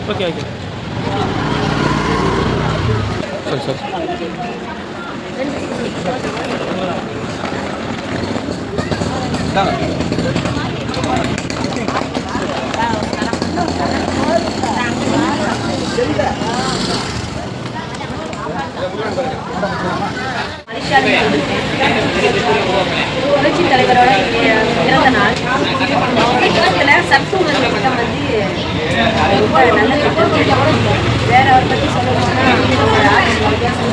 Okay okay சரி sir. புரட்சி தலைவரோட பிறந்த நாள். சத்துணவு திட்டம் வந்து ரொம்ப நல்ல திட்டம். வேற அவரை பற்றி சொல்லணும்னா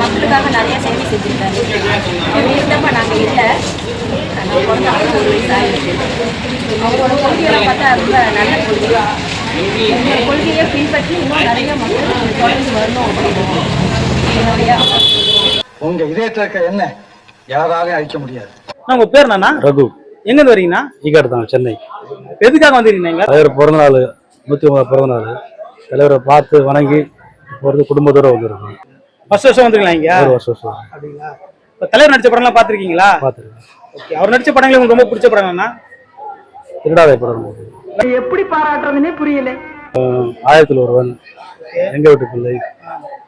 மக்களுக்காக நிறைய சேவை செஞ்சுருக்காரு. இருந்தப்ப நாங்கள் இல்லை, பிறந்த 50 வயசு ஆகிடுச்சு. அவரோட கொள்கையெல்லாம் பார்த்தா ரொம்ப நல்ல கொள்கை. இந்த கொள்கையை பின்பற்றி இன்னும் நிறைய மக்கள் தொடர்ந்து வரணும் அப்படின்னு என்னுடைய. உங்க இதயத்துல இருக்க என்ன யாராலையும் அழிக்க முடியாது. உங்க பேர் என்னண்ணா? ரகு. எங்க இருந்து வரீங்கண்ணா? ஈகாடு தான், சென்னை. எதுக்காக வந்துருக்கீங்க? தலைவர் பிறந்த நாள், 150 பிறந்த நாள். தலைவரை பார்த்து வணங்கி போகிறது குடும்பத்தோட வந்துருக்கோம். வருஷம் வந்துருக்கலாம் இங்க? ஒரு வருஷம். அப்படிங்களா? இப்போ தலைவர் நடிச்ச படம்லாம் பார்த்துருக்கீங்களா? பார்த்துருக்கேன். ஓகே, அவர் நடிச்ச படங்கள் உங்களுக்கு ரொம்ப பிடிச்ச படம்னா? திருடாதை படம். எப்படி பாராட்டுறதுன்னே புரியல. 1000 ஒருவன், எங்க வீட்டு பிள்ளை,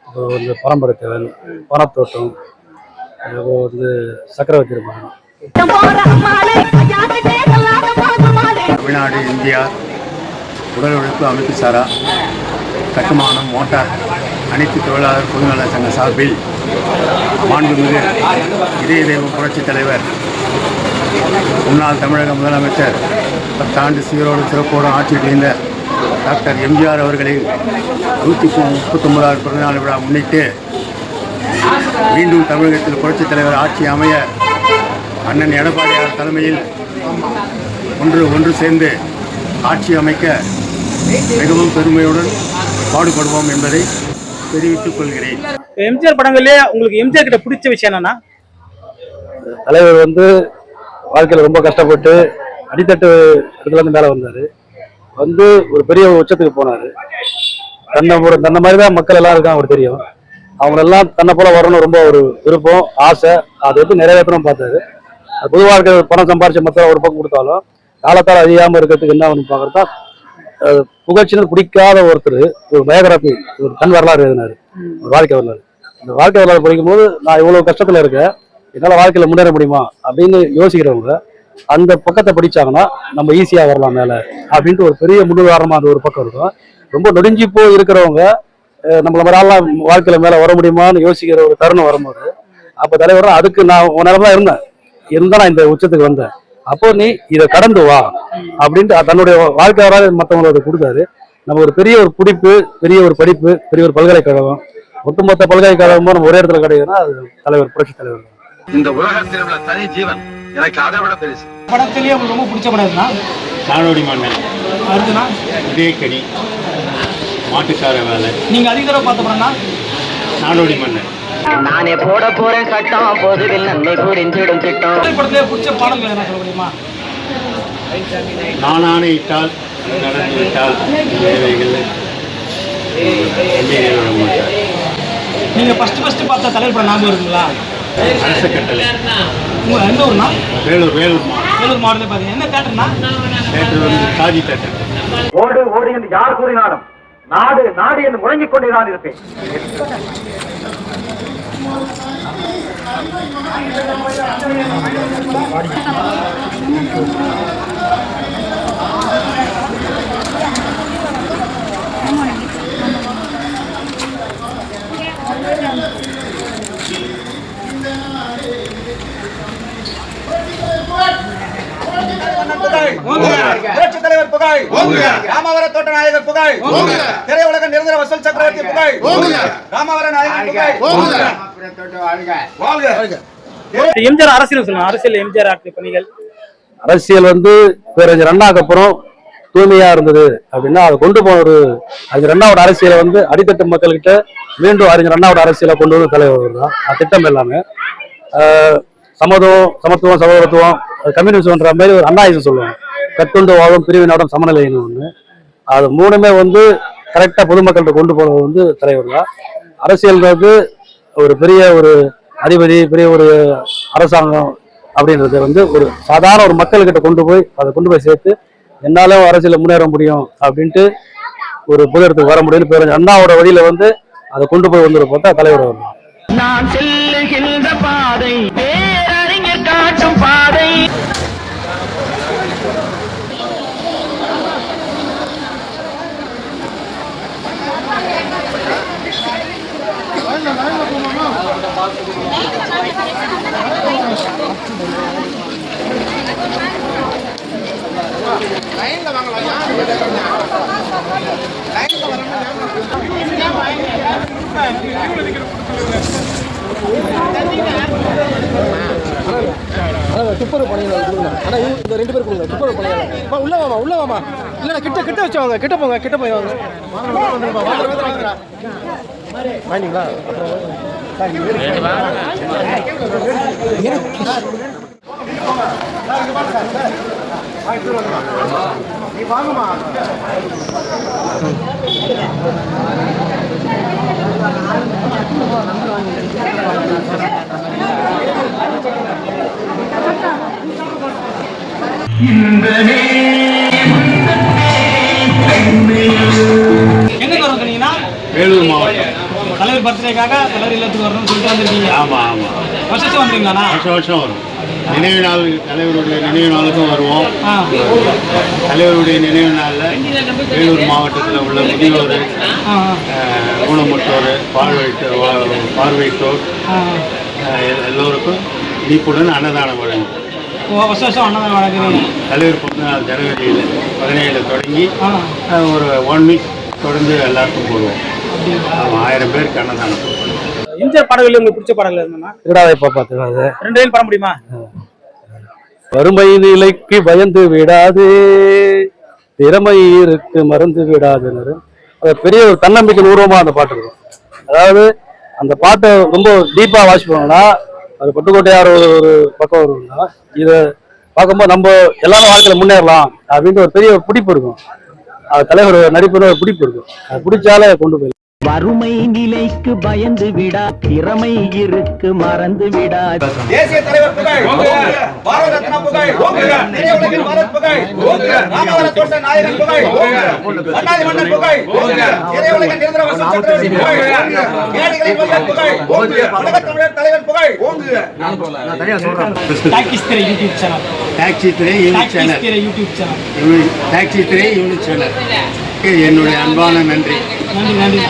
அப்புறம் வந்து பரம்பரை தேவன், பணத்தோட்டம், அப்புறம் வந்து சக்கரவர்த்தி மகன். தமிழ்நாடு, இந்தியா உடல் உழைப்பு அமைப்பு சாரா கட்டுமானம், மோட்டார் அனைத்து தொழிலாளர் பொதுநல சங்க சார்பில் மாண்புமிகு இதய தெய்வம் புரட்சித் தலைவர் முன்னாள் தமிழக முதலமைச்சர் 10 ஆண்டு சீரோடு சிறப்போடு ஆட்சி புரிந்த டாக்டர் எம்ஜிஆர் அவர்களின் 139வது பிறந்தநாள் விழா முன்னிட்டு மீண்டும் தமிழகத்தில் புரட்சித் தலைவர் ஆட்சி அமைய அண்ணன் எடப்பாடியார் தலைமையில் ஒன்று சேர்ந்து ஆட்சி அமைக்க மிகவும் பெருமையுடன் பாடுபடுவோம் என்பதை தெரிவித்துக் கொள்கிறேன். எம்ஜிஆர் படங்களே உங்களுக்கு எம்ஜிஆர் கிட்ட பிடிச்ச விஷயம் என்னன்னா? தலைவர் வந்து வாழ்க்கையில் ரொம்ப கஷ்டப்பட்டு அடித்தட்டு இடத்துலேருந்து மேலே வந்தார். வந்து ஒரு பெரிய உச்சத்துக்கு போனார். தன்னை மாதிரி தான் மக்கள் எல்லாம் இருக்காங்க, அவருக்கு தெரியும். அவங்களெல்லாம் தன்னை போல வரணும் ரொம்ப ஒரு விருப்பம், ஆசை. அதை வந்து நிறைவேற்றணும் பார்த்தாரு. பொது வாழ்க்கை பணம் சம்பாரிச்ச மற்ற ஒரு பக்கம் கொடுத்தாலும் காலத்தால் அழியாமல் இருக்கிறதுக்கு என்ன ஒன்று பார்க்குறதா புகழ்ச்சின்னு பிடிக்காத ஒருத்தர் ஒரு பயோகிராபி, ஒரு தன் வரலாறு எழுதினார், ஒரு வாழ்க்கை வரலாறு. இந்த வாழ்க்கை வரலாறு படிக்கும்போது நான் இவ்வளோ கஷ்டத்தில் இருக்கேன், என்னால் வாழ்க்கையில் முன்னேற முடியுமா அப்படின்னு யோசிக்கிறவங்க அந்த பக்கத்தை படித்தாங்கன்னா நம்ம ஈஸியாக வரலாம் மேலே அப்படின்ட்டு ஒரு பெரிய முன்னுதாரணமாக அந்த ஒரு பக்கம் இருக்கும். ரொம்ப நொடிஞ்சி போய் இருக்கிறவங்க நம்மள மாதிரிலாம் வாழ்க்கையில் மேலே வர முடியுமான்னு யோசிக்கிற ஒரு தருணம் வரும்போது அப்போ தலைவர் அதுக்கு நான் உணர்வு தான் இருந்தால் நான் இந்த உச்சத்துக்கு வந்தேன். அப்போ நீ இதை கடந்து வா அப்படின்ட்டு தன்னுடைய வாழ்க்கை வராது மற்றவங்களோட கொடுத்தாரு. நம்ம ஒரு பெரிய ஒரு பிடிப்பு, பெரிய ஒரு படிப்பு, பெரிய ஒரு பல்கலைக்கழகம், ஒட்டுமொத்த பல்கலைக்கழகமும் நம்ம ஒரே இடத்துல கிடையாதுன்னா அது தலைவர், புரட்சி தலைவர். இந்த உலகத்தில் உள்ள தனி ஜீவன் எனக்கு அதை விட பெருசு. படத்திலேயே உங்களுக்கு ரொம்ப பிடிச்ச படம் எதுனா? நாடோடி மன்னன், அடுத்துனா இதயக்கனி, மாட்டுக்கார வேலை. நீங்க அதிக தடவை பார்த்த படம்னா? நாடோடி மன்னன். நானே போட போறேன் சட்டம், பொதுவில் நன்மை புரிந்திடும் திட்டம். படத்திலே பிடிச்ச பாடல்கள் என்ன சொல்ல முடியுமா? நானான இட்டால் நடந்து விட்டால் தேவைகள் நீங்க ஃபர்ஸ்ட் பார்த்த தலைவர் படம் ஞாபகம் இருக்குங்களா? அரச கட்டளை. உங்க எந்த ஊர்னா? வேலூர் மாவட்டத்தில் பாத்தீங்க. என்ன தேட்டர்னா? தேட்டர் வந்து சாதி தேட்டர். ஓடு ஓடு என்று யார் கூறினாலும் நாடு நாடு என்று முழங்கிக் கொண்டேதான் இருப்பேன். புரட்சி தலைவர் புகழ், ராமவர தோட்ட நாயகர் புகழ், திரையுலக நிரந்தர வசூல் சக்கரவர்த்தி புகழ், ராமவர நாயகர் புகழ். எம்ஜிஆர் அரசியல் சொல்லுங்க. அரசியல் எம்ஜிஆர் ஆற்றிய பணிகள். அரசியல் வந்து பேரறிஞர் அண்ணாக்கு அப்புறம் தூய்மையா இருந்தது அப்படின்னா அதை கொண்டு போன ஒரு அறிஞர் அண்ணாவோட அரசியலை வந்து அடித்தட்டு மக்கள்கிட்ட மீண்டும் அறிஞர் அண்ணாவோட அரசியலை கொண்டு வந்து தலைவர் தான். திட்டம் எல்லாமே சமத்துவம், சகோதரத்துவம், கம்யூனிசம்ன்ற மாதிரி ஒரு அண்ணாயிசம் சொல்லுவாங்க. கட்டுண்டு வாழும் பிரிவினோடும் சமநிலைன்னு ஒன்று. அது மூணுமே வந்து கரெக்டாக பொதுமக்கள்கிட்ட கொண்டு போனது வந்து தலைவர் தான். அரசியல்ன்றது ஒரு பெரிய ஒரு அதிபதி, பெரிய ஒரு அரசாங்கம் அப்படின்றது வந்து ஒரு சாதாரண ஒரு மக்கள்கிட்ட கொண்டு போய் அதை கொண்டு போய் சேர்த்து என்னாலும் அரசியலில் முன்னேற முடியும் அப்படின்ட்டு ஒரு பொது இடத்துக்கு வர முடியும்னு பேர் அண்ணாவோட வழியில வந்து அதை கொண்டு போய் வந்துட பார்த்தா தலைவர் வரணும். நான் செல்லுகின்ற பாதை பேரறிஞர் காட்டும் பாதை. துப்புரவு பணியாளர் ஆனால் இந்த 2 பேர் கொடுங்க. துப்புரவு பணியாளர் உள்ள வாமா இல்லைண்ணா கிட்ட வச்சுவாங்க. கிட்ட போய் வாங்க. வாங்கிங்களா? நீ வாங்கம்மா. எங்க வரும் சொன்னீங்கன்னா வேலூர் மாவட்டம். தலைவர் பர்த்டேக்காக தலைவர் இல்லத்துக்கு வரணும்னு சொல்லிட்டு வந்திருக்கீங்க. ஆமாம் ஆமாம், வருஷம் வந்துருங்களாண்ணா? வருஷம் வரும். நினைவு நாள், தலைவருடைய நினைவு நாளுக்கும் வருவோம். தலைவருடைய நினைவு நாளில் வேலூர் மாவட்டத்தில் உள்ள முதியோர், ஊனமுற்றோர், பார்வையிட்டோர் எல்லோருக்கும் இனிப்புடன் அன்னதானம் வழங்கும். வருஷம் அன்னதானம் வழங்குறீங்க. தலைவர் பிறந்தநாள் ஜனவரியில் 17 தொடங்கி ஒரு 1 வீக் தொடர்ந்து எல்லாருக்கும் போடுவோம். 1000 பேருக்கு அன்னதானம். எம்ஜிஆர் பாடல்கள் உங்களுக்கு பிடிச்ச பாடல்கள் என்னன்னா? திருடாதை பாப்பா திருடாத 2 லைன் பாட முடியுமா? வறுமை நிலைக்கு பயந்து விடாது, திறமை இருக்கு மறந்து விடாதுன்னு அது பெரிய ஒரு தன்னம்பிக்கை உருவமா அந்த பாட்டு இருக்கும். அதாவது அந்த பாட்டை ரொம்ப டீப்பா வாசிப்பாங்கன்னா அது பட்டுக்கோட்டையார் ஒரு பக்கம் வரும்னா இதை பார்க்கும்போது நம்ம எல்லாரும் வாழ்க்கையில முன்னேறலாம் அப்படின்ட்டு ஒரு பெரிய ஒரு பிடிப்பு இருக்கும். அது தலைவர் நடிப்புன்னு ஒரு பிடிப்பு இருக்கும். அது பிடிச்சாலே கொண்டு போய் வறுமை நிலைக்கு பயந்து விடா, திறமை இருக்கு மறந்து விடா. தேசிய தலைவர் புகழ், பாரத ரத்னா புகழ், திரையுலகின் பாரத் புகழ், ராமவர தோட்ட நாயகன் புகழ், அண்ணாதி மன்னன் புகழ், திரையுலகின் நிரந்தர வசூல் சக்கரவர்த்தி புகழ், ஏழைகளின் வல்லல் புகழ், உலகத் தமிழர் தலைவன் புகழ். டாக்ஸி திரை யூடியூப் சேனல். டாக்ஸி திரை யூனிட் சேனல் என்னுடைய அன்பான நன்றி. நன்றி.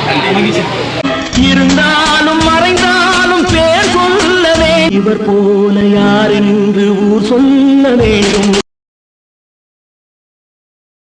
இருந்தாலும் மறைந்தாலும் பேர் சொல்லவே இவர் போல யார் என்று ஊர் சொல்ல வேண்டும்.